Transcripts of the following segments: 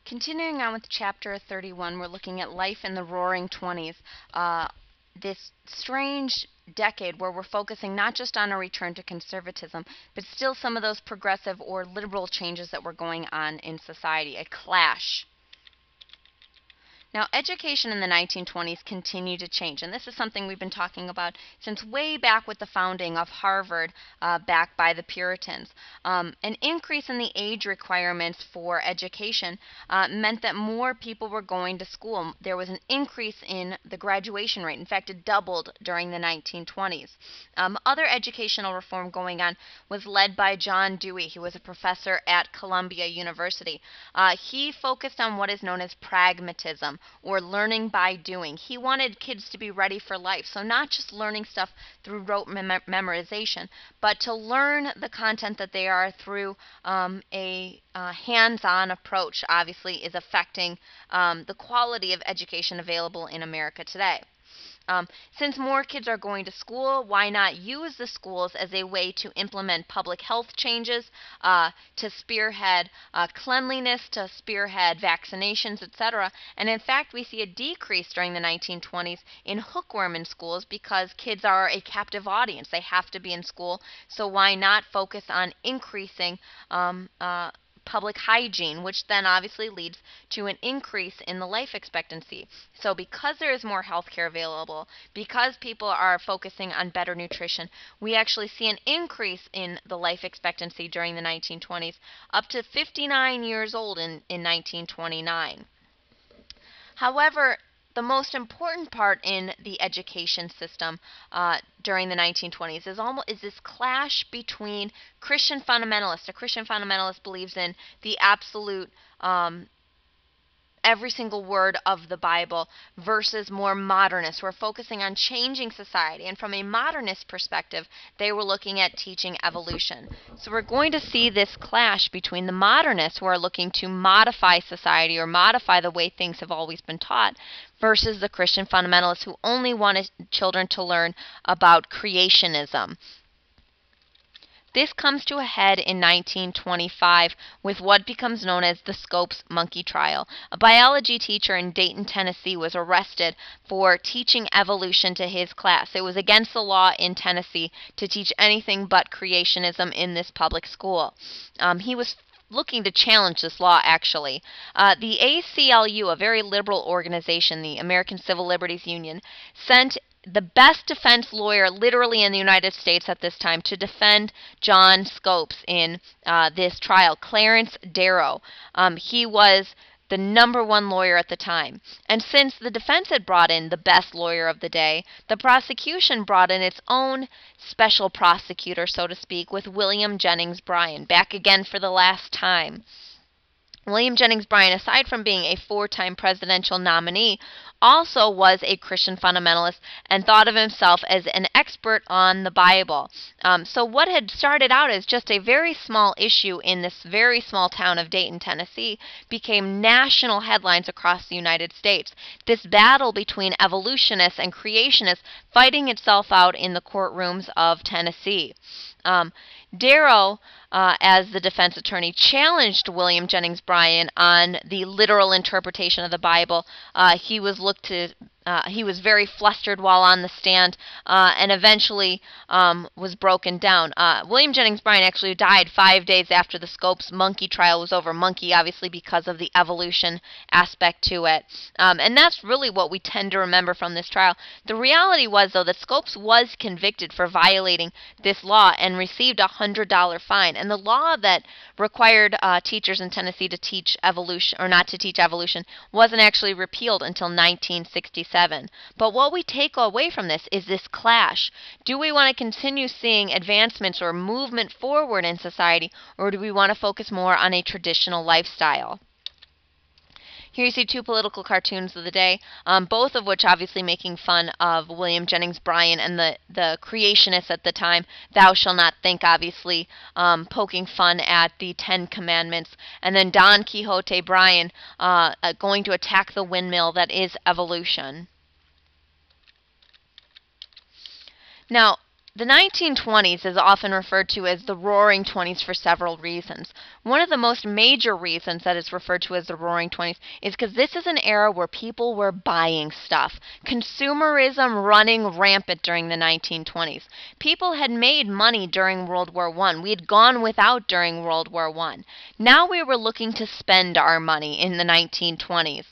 Continuing on with Chapter 31, we're looking at life in the Roaring Twenties, this strange decade where we're focusing not just on a return to conservatism, but still some of those progressive or liberal changes that were going on in society, a clash. Now, education in the 1920s continued to change, and this is something we've been talking about since way back with the founding of Harvard, back by the Puritans. An increase in the age requirements for education meant that more people were going to school. There was an increase in the graduation rate. In fact, it doubled during the 1920s. Other educational reform going on was led by John Dewey. He was a professor at Columbia University. He focused on what is known as pragmatism, or learning by doing. He wanted kids to be ready for life, so not just learning stuff through rote memorization, but to learn the content that they are through a hands-on approach. Obviously is affecting the quality of education available in America today. Since more kids are going to school, why not use the schools as a way to implement public health changes, to spearhead cleanliness, to spearhead vaccinations, etc. And in fact, we see a decrease during the 1920s in hookworm in schools because kids are a captive audience. They have to be in school, so why not focus on increasing public hygiene, which then obviously leads to an increase in the life expectancy. So because there is more health care available, because people are focusing on better nutrition, we actually see an increase in the life expectancy during the 1920s, up to 59 years old in 1929. However, the most important part in the education system during the 1920s is this clash between Christian fundamentalists. A Christian fundamentalist believes in the absolute every single word of the Bible, versus more modernists who are focusing on changing society. And from a modernist perspective, they were looking at teaching evolution. So we're going to see this clash between the modernists, who are looking to modify society or modify the way things have always been taught, versus the Christian fundamentalists who only wanted children to learn about creationism. This comes to a head in 1925 with what becomes known as the Scopes monkey trial. A biology teacher in Dayton, Tennessee was arrested for teaching evolution to his class. It was against the law in Tennessee to teach anything but creationism in this public school. He was looking to challenge this law, actually. The ACLU, a very liberal organization, the American Civil Liberties Union, sent the best defense lawyer literally in the United States at this time to defend John Scopes in this trial, Clarence Darrow. He was the #1 lawyer at the time. And since the defense had brought in the best lawyer of the day, the prosecution brought in its own special prosecutor, so to speak, with William Jennings Bryan, back again for the last time. William Jennings Bryan, aside from being a 4-time presidential nominee, also was a Christian fundamentalist and thought of himself as an expert on the Bible. So what had started out as just a very small issue in this very small town of Dayton, Tennessee, became national headlines across the United States. This battle between evolutionists and creationists fighting itself out in the courtrooms of Tennessee. Darrow, as the defense attorney, challenged William Jennings Bryan on the literal interpretation of the Bible. He was very flustered while on the stand, and eventually was broken down. William Jennings Bryan actually died 5 days after the Scopes monkey trial was over. Monkey, obviously, because of the evolution aspect to it. And that's really what we tend to remember from this trial. The reality was, though, that Scopes was convicted for violating this law and received a $100 fine. And the law that required teachers in Tennessee to teach evolution, or not to teach evolution, wasn't actually repealed until 1967. But what we take away from this is this clash. Do we want to continue seeing advancements or movement forward in society, or do we want to focus more on a traditional lifestyle? Here you see 2 political cartoons of the day, both of which obviously making fun of William Jennings Bryan and the creationists at the time. Thou shalt not think, obviously, poking fun at the 10 Commandments. And then Don Quixote Bryan going to attack the windmill that is evolution. Now, The 1920s is often referred to as the Roaring Twenties for several reasons. One of the most major reasons that it's referred to as the Roaring Twenties is because this is an era where people were buying stuff. Consumerism running rampant during the 1920s. People had made money during World War I. We had gone without during World War I. Now we were looking to spend our money in the 1920s.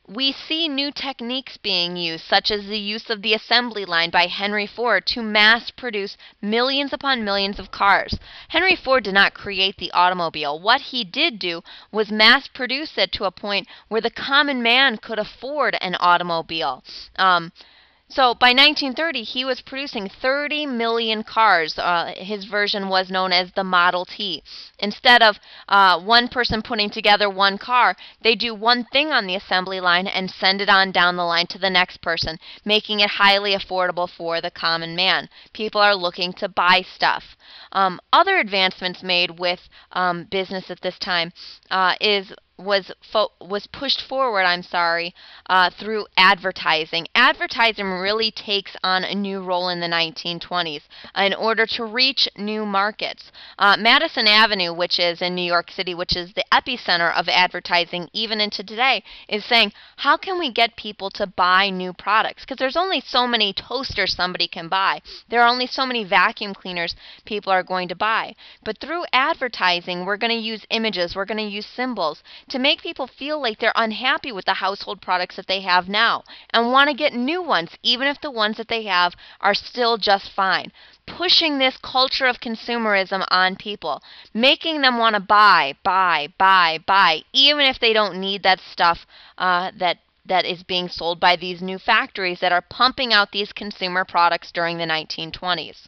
We see new techniques being used, such as the use of the assembly line by Henry Ford to mass produce millions upon millions of cars. Henry Ford did not create the automobile. What he did do was mass produce it to a point where the common man could afford an automobile. So by 1930, he was producing 30 million cars. His version was known as the Model T. Instead of one person putting together one car, they do one thing on the assembly line and send it on down the line to the next person, making it highly affordable for the common man. People are looking to buy stuff. Other advancements made with business at this time was pushed forward, through advertising. Advertising really takes on a new role in the 1920s in order to reach new markets. Madison Avenue, which is in New York City, which is the epicenter of advertising even into today, is saying, how can we get people to buy new products? Because there's only so many toasters somebody can buy. There are only so many vacuum cleaners people are going to buy. But through advertising, we're going to use images, we're going to use symbols to make people feel like they're unhappy with the household products that they have now and want to get new ones, even if the ones that they have are still just fine. Pushing this culture of consumerism on people, making them want to buy, even if they don't need that stuff that is being sold by these new factories that are pumping out these consumer products during the 1920s.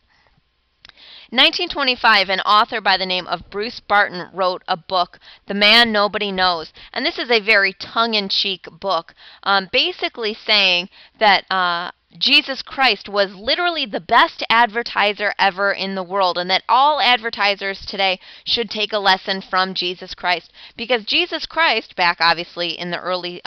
1925, an author by the name of Bruce Barton wrote a book, The Man Nobody Knows. And this is a very tongue-in-cheek book, basically saying that Jesus Christ was literally the best advertiser ever in the world, and that all advertisers today should take a lesson from Jesus Christ. Because Jesus Christ, back obviously in the early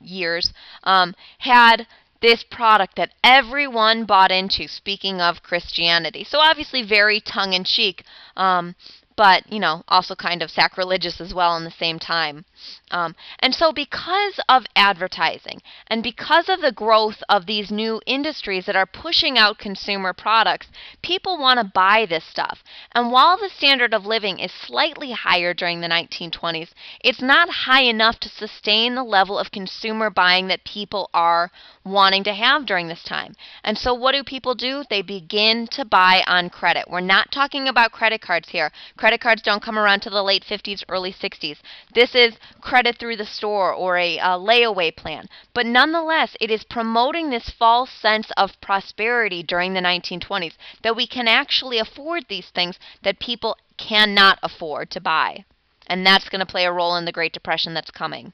years, had this product that everyone bought into, speaking of Christianity. So obviously very tongue-in-cheek, but, also kind of sacrilegious as well in the same time. And so because of advertising and because of the growth of these new industries that are pushing out consumer products, people want to buy this stuff. And while the standard of living is slightly higher during the 1920s, it's not high enough to sustain the level of consumer buying that people are wanting to have during this time. And so what do people do? They begin to buy on credit. We're not talking about credit cards here. Credit cards don't come around to the late 50s, early 60s. This is credit through the store or a layaway plan. But nonetheless, it is promoting this false sense of prosperity during the 1920s, that we can actually afford these things that people cannot afford to buy. And that's going to play a role in the Great Depression that's coming.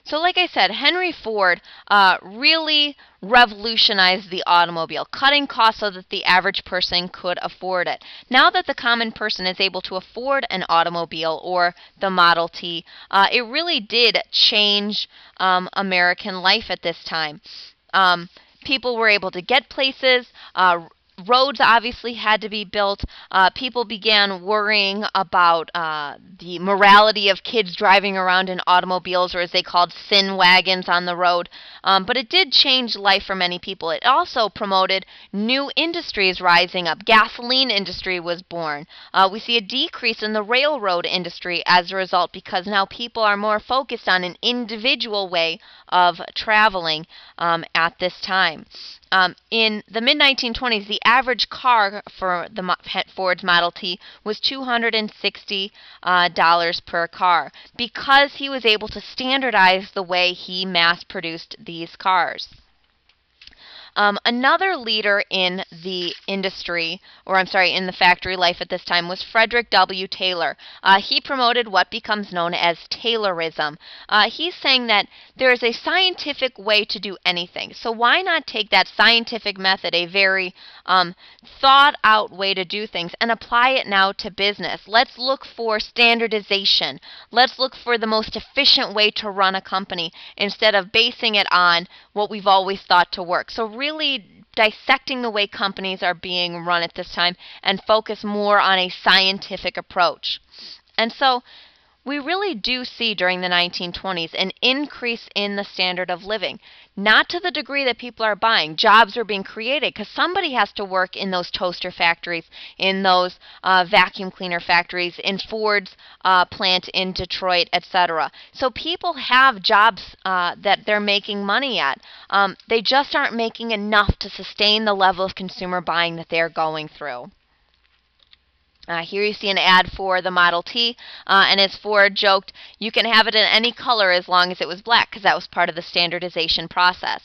So like I said, Henry Ford really revolutionized the automobile, cutting costs so that the average person could afford it. Now that the common person is able to afford an automobile or the Model T, it really did change American life at this time. People were able to get places. Roads obviously had to be built. People began worrying about the morality of kids driving around in automobiles, or as they called, sin wagons on the road. But it did change life for many people. It also promoted new industries rising up. Gasoline industry was born. We see a decrease in the railroad industry as a result, because now people are more focused on an individual way of traveling at this time. In the mid-1920s, the average car for the Ford's Model T was $260 per car, because he was able to standardize the way he mass-produced these cars. Another leader in the industry, in the factory life at this time, was Frederick W. Taylor. He promoted what becomes known as Taylorism. He's saying that there is a scientific way to do anything. So why not take that scientific method, a very thought out way to do things, and apply it now to business? Let's look for standardization. Let's look for the most efficient way to run a company instead of basing it on what we've always thought to work. So really dissecting the way companies are being run at this time and focus more on a scientific approach. And so we really do see during the 1920s an increase in the standard of living. Not to the degree that people are buying. Jobs are being created because somebody has to work in those toaster factories, in those vacuum cleaner factories, in Ford's plant in Detroit, etc. So people have jobs that they're making money at. They just aren't making enough to sustain the level of consumer buying that they're going through. Here you see an ad for the Model T, and as Ford joked, you can have it in any color as long as it was black, because that was part of the standardization process.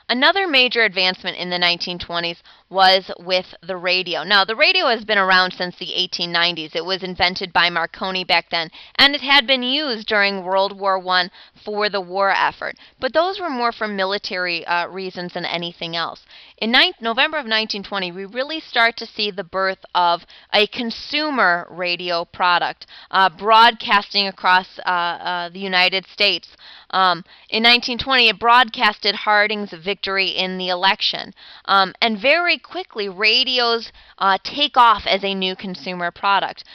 Another major advancement in the 1920s was with the radio. Now, the radio has been around since the 1890s. It was invented by Marconi back then, and it had been used during World War I for the war effort. But those were more for military reasons than anything else. In November of 1920, we really start to see the birth of a consumer radio product broadcasting across the United States. In 1920, it broadcasted Harding's victory in the election. And very quickly, radios take off as a new consumer product,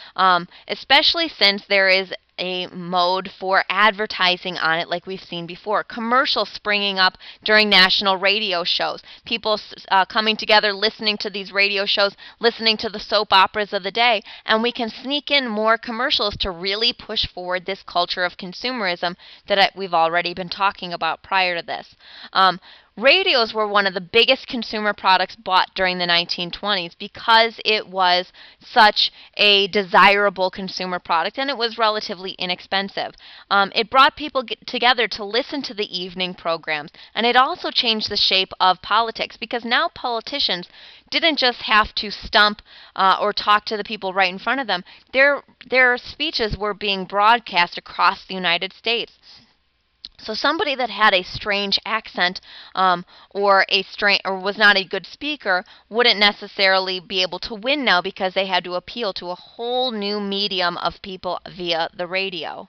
especially since there is a mode for advertising on it like we've seen before. Commercials springing up during national radio shows. People coming together, listening to these radio shows, listening to the soap operas of the day, and we can sneak in more commercials to really push forward this culture of consumerism that we've already been talking about prior to this. Radios were one of the biggest consumer products bought during the 1920s because it was such a desirable consumer product and it was relatively inexpensive. It brought people together to listen to the evening programs, and it also changed the shape of politics because now politicians didn't just have to stump or talk to the people right in front of them. Their speeches were being broadcast across the United States. So somebody that had a strange accent or was not a good speaker wouldn't necessarily be able to win now because they had to appeal to a whole new medium of people via the radio.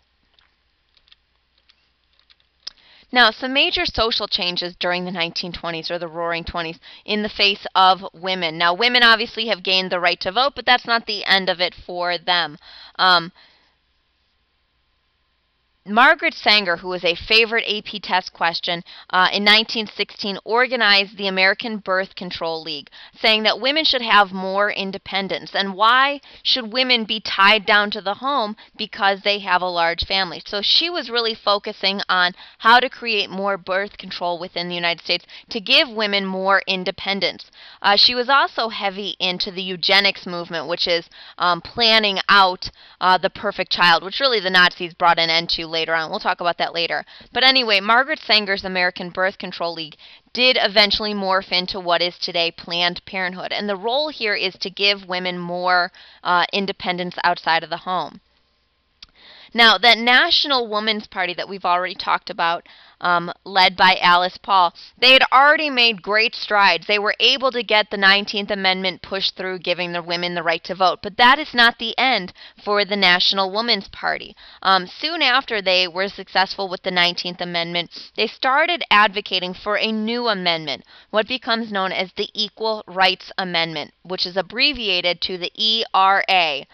Now, some major social changes during the 1920s or the Roaring Twenties in the face of women. Now, women obviously have gained the right to vote, but that's not the end of it for them. Margaret Sanger, who was a favorite AP test question, in 1916 organized the American Birth Control League, saying that women should have more independence. And why should women be tied down to the home? Because they have a large family. So she was really focusing on how to create more birth control within the United States to give women more independence. She was also heavy into the eugenics movement, which is planning out the perfect child, which really the Nazis brought an end to later on. We'll talk about that later. But anyway, Margaret Sanger's American Birth Control League did eventually morph into what is today Planned Parenthood. And the role here is to give women more independence outside of the home. Now, that National Woman's Party that we've already talked about, led by Alice Paul, they had already made great strides. They were able to get the 19th Amendment pushed through, giving the women the right to vote. But that is not the end for the National Woman's Party. Soon after they were successful with the 19th Amendment, they started advocating for a new amendment, what becomes known as the Equal Rights Amendment, which is abbreviated to the ERA.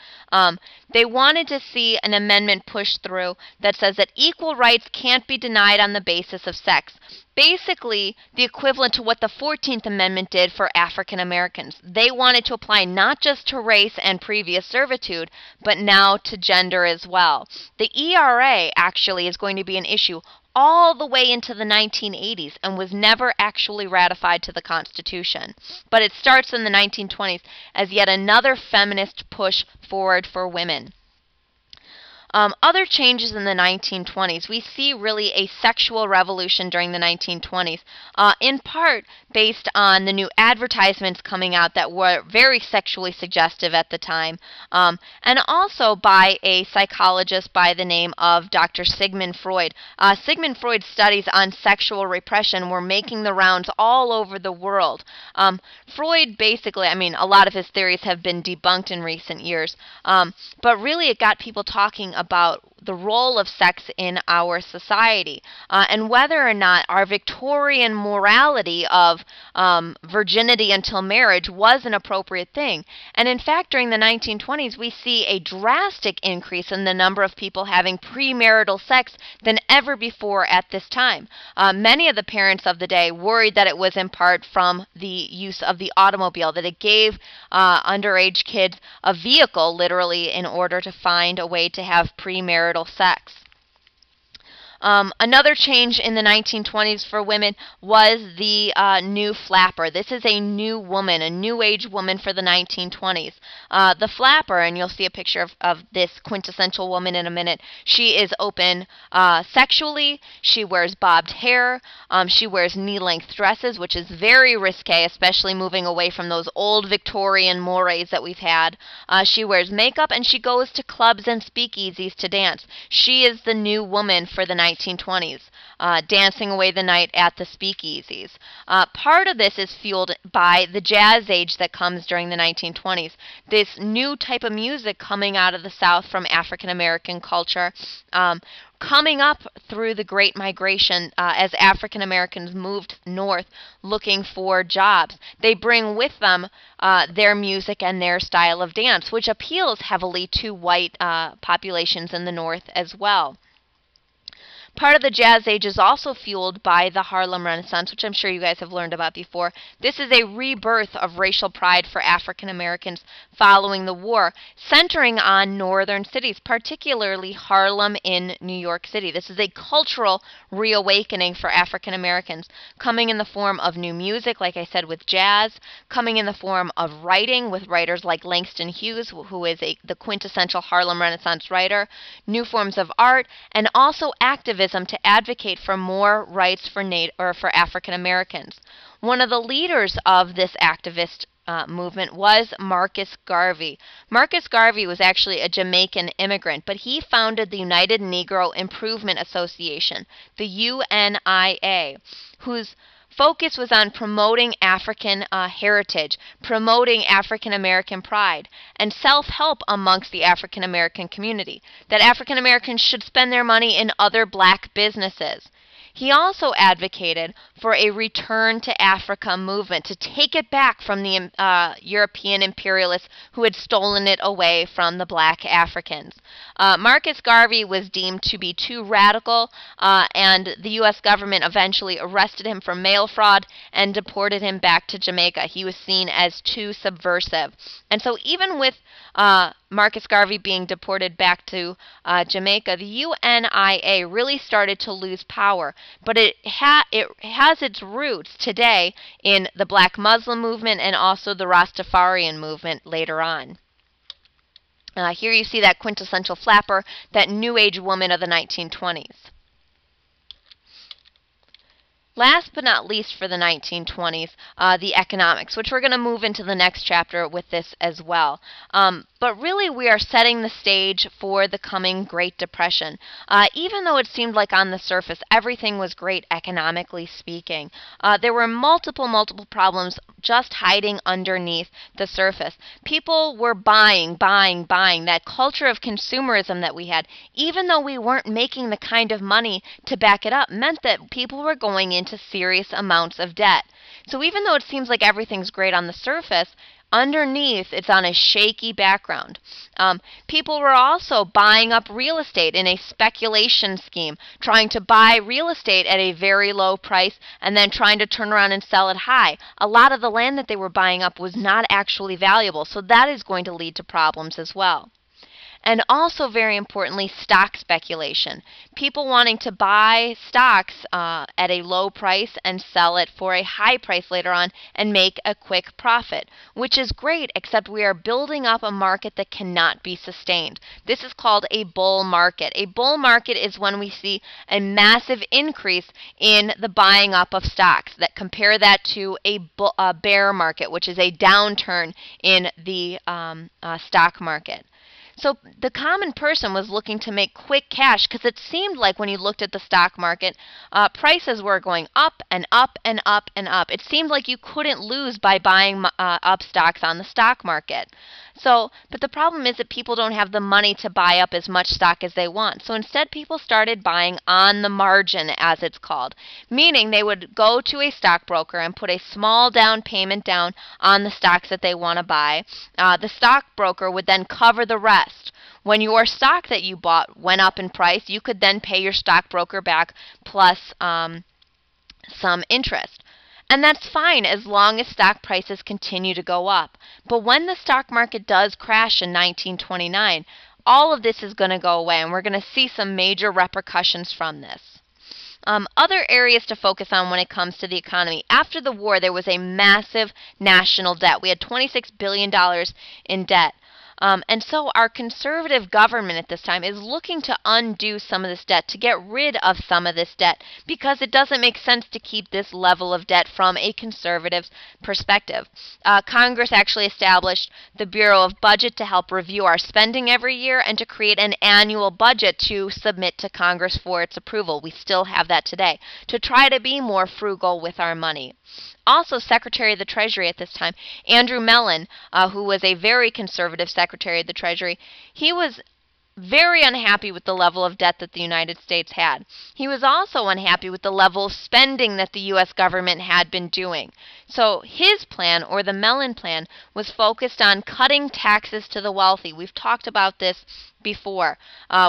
They wanted to see an amendment pushed through that says that equal rights can't be denied on the basis of sex. Basically, the equivalent to what the 14th Amendment did for African Americans. They wanted to apply not just to race and previous servitude, but now to gender as well. The ERA actually is going to be an issue all the way into the 1980s and was never actually ratified to the Constitution. But it starts in the 1920s as yet another feminist push forward for women. Other changes in the 1920s. We see really a sexual revolution during the 1920s, in part based on the new advertisements coming out that were very sexually suggestive at the time, and also by a psychologist by the name of Dr. Sigmund Freud. Sigmund Freud's studies on sexual repression were making the rounds all over the world. Freud basically, I mean, a lot of his theories have been debunked in recent years, but really it got people talking about the role of sex in our society, and whether or not our Victorian morality of virginity until marriage was an appropriate thing. And in fact, during the 1920s, we see a drastic increase in the number of people having premarital sex than ever before at this time. Many of the parents of the day worried that it was in part from the use of the automobile, that it gave underage kids a vehicle, literally, in order to find a way to have premarital sex. Another change in the 1920s for women was the new flapper. This is a new woman, a new age woman for the 1920s. The flapper, and you'll see a picture of this quintessential woman in a minute, she is open sexually, she wears bobbed hair, she wears knee-length dresses, which is very risque, especially moving away from those old Victorian mores that we've had. She wears makeup, and she goes to clubs and speakeasies to dance. She is the new woman for the 1920s, dancing away the night at the speakeasies. Part of this is fueled by the jazz age that comes during the 1920s. This new type of music coming out of the South from African American culture, coming up through the Great Migration as African Americans moved north looking for jobs. They bring with them their music and their style of dance, which appeals heavily to white populations in the north as well. Part of the jazz age is also fueled by the Harlem Renaissance, which I'm sure you guys have learned about before. This is a rebirth of racial pride for African Americans following the war, centering on northern cities, particularly Harlem in New York City. This is a cultural reawakening for African Americans, coming in the form of new music, like I said, with jazz, coming in the form of writing with writers like Langston Hughes, who is the quintessential Harlem Renaissance writer, new forms of art, and also activism to advocate for more rights for African Americans. One of the leaders of this activist movement was Marcus Garvey. Marcus Garvey was actually a Jamaican immigrant, but he founded the United Negro Improvement Association, the UNIA, whose focus was on promoting African heritage, promoting African American pride, and self-help amongst the African American community, that African Americans should spend their money in other black businesses. He also advocated for a return to Africa movement, to take it back from the European imperialists who had stolen it away from the black Africans. Marcus Garvey was deemed to be too radical, and the U.S. government eventually arrested him for mail fraud and deported him back to Jamaica. He was seen as too subversive. And so even with Marcus Garvey being deported back to Jamaica, the UNIA really started to lose power. But it has its roots today in the Black Muslim movement and also the Rastafarian movement later on. Here you see that quintessential flapper, that New Age woman of the 1920s. Last but not least for the 1920s, the economics, which we're going to move into the next chapter with this as well. But really we are setting the stage for the coming Great Depression. Even though it seemed like on the surface everything was great economically speaking, there were multiple problems just hiding underneath the surface. People were buying. That culture of consumerism that we had, even though we weren't making the kind of money to back it up, meant that people were going into serious amounts of debt. So even though it seems like everything's great on the surface, underneath it's on a shaky background. People were also buying up real estate in a speculation scheme, trying to buy real estate at a very low price and then trying to turn around and sell it high. A lot of the land that they were buying up was not actually valuable, so that is going to lead to problems as well. And also, very importantly, stock speculation. People wanting to buy stocks at a low price and sell it for a high price later on and make a quick profit, which is great, except we are building up a market that cannot be sustained. This is called a bull market. A bull market is when we see a massive increase in the buying up of stocks. That compare that to a bear market, which is a downturn in the stock market. So the common person was looking to make quick cash because it seemed like when you looked at the stock market, prices were going up and up and up and up. It seemed like you couldn't lose by buying up stocks on the stock market. But the problem is that people don't have the money to buy up as much stock as they want. So instead, people started buying on the margin, as it's called, meaning they would go to a stockbroker and put a small down payment down on the stocks that they want to buy. The stockbroker would then cover the rest. When your stock that you bought went up in price, you could then pay your stockbroker back plus some interest. And that's fine as long as stock prices continue to go up. But when the stock market does crash in 1929, all of this is going to go away, and we're going to see some major repercussions from this. Other areas to focus on when it comes to the economy. After the war, there was a massive national debt. We had $26 billion in debt. And so our conservative government at this time is looking to undo some of this debt, to get rid of some of this debt, because it doesn't make sense to keep this level of debt from a conservative perspective. Congress actually established the Bureau of Budget to help review our spending every year and to create an annual budget to submit to Congress for its approval. We still have that today, to try to be more frugal with our money. Also, Secretary of the Treasury at this time, Andrew Mellon, who was a very conservative Secretary of the Treasury, he was very unhappy with the level of debt that the United States had. He was also unhappy with the level of spending that the U.S. government had been doing. So his plan, or the Mellon plan, was focused on cutting taxes to the wealthy. We've talked about this before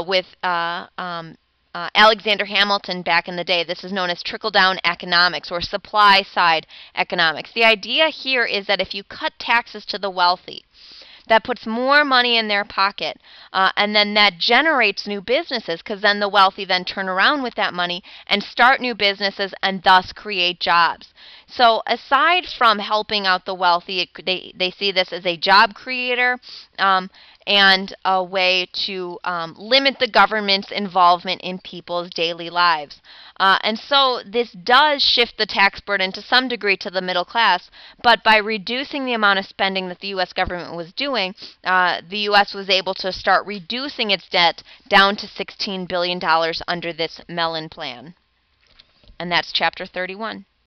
with Alexander Hamilton back in the day. This is known as trickle-down economics or supply-side economics. The idea here is that if you cut taxes to the wealthy, that puts more money in their pocket, and then that generates new businesses, because then the wealthy then turn around with that money and start new businesses and thus create jobs. So aside from helping out the wealthy, they see this as a job creator and a way to limit the government's involvement in people's daily lives. And so this does shift the tax burden to some degree to the middle class, but by reducing the amount of spending that the U.S. government was doing, the U.S. was able to start reducing its debt down to $16 billion under this Mellon plan. And that's Chapter 31.